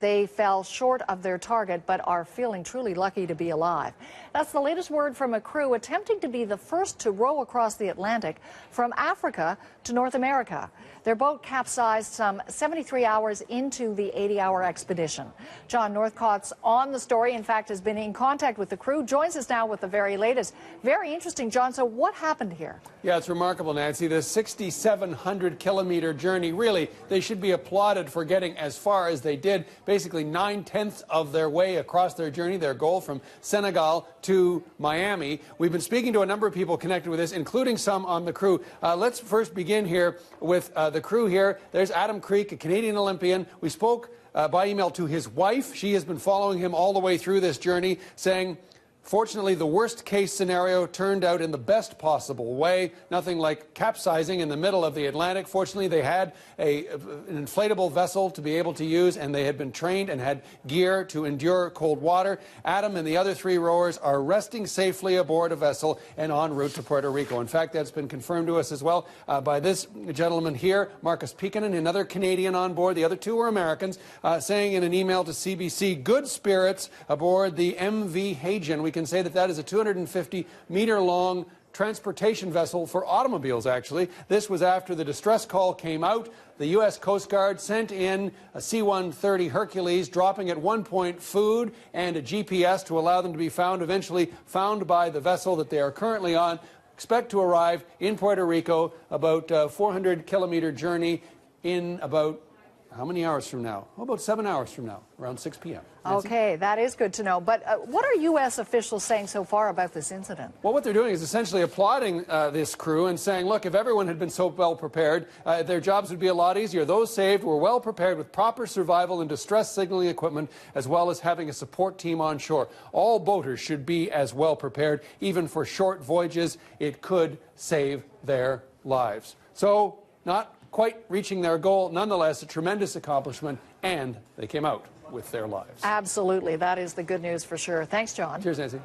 They fell short of their target, but are feeling truly lucky to be alive. That's the latest word from a crew attempting to be the first to row across the Atlantic from Africa to North America. Their boat capsized some 73 hours into the 80-hour expedition. John Northcott's on the story, in fact, has been in contact with the crew, joins us now with the very latest. Very interesting, John. So what happened here? Yeah, it's remarkable, Nancy. The 6,700-kilometer journey, really, they should be applauded for getting as far as they did. Basically 9/10 of their way across their journey, their goal from Senegal to Miami. We've been speaking to a number of people connected with this, including some on the crew. Let's first begin here with the crew here. There's Adam Kreek, a Canadian Olympian. We spoke by email to his wife. She has been following him all the way through this journey, saying, fortunately, the worst-case scenario turned out in the best possible way. Nothing like capsizing in the middle of the Atlantic. Fortunately, they had an inflatable vessel to be able to use, and they had been trained and had gear to endure cold water. Adam and the other 3 rowers are resting safely aboard a vessel and en route to Puerto Rico. In fact, that's been confirmed to us as well by this gentleman here, Marcus Peekinen, another Canadian on board. The other 2 were Americans, saying in an email to CBC, good spirits aboard the MV Hagen. We can say that that is a 250-meter-long transportation vessel for automobiles, actually. This was after the distress call came out. The U.S. Coast Guard sent in a C-130 Hercules, dropping at one point food and a GPS to allow them to be found, eventually found by the vessel that they are currently on. Expect to arrive in Puerto Rico, about a 400-kilometer journey in about how many hours from now? Oh, about 7 hours from now, around 6 p.m. Nancy? Okay, that is good to know. But what are U.S. officials saying so far about this incident? Well, what they're doing is essentially applauding this crew and saying, look, if everyone had been so well prepared, their jobs would be a lot easier. Those saved were well prepared with proper survival and distress signaling equipment, as well as having a support team on shore. All boaters should be as well prepared. Even for short voyages, it could save their lives. So, not quite reaching their goal, nonetheless, a tremendous accomplishment, and they came out with their lives. Absolutely. That is the good news for sure. Thanks, John. Cheers, Nancy.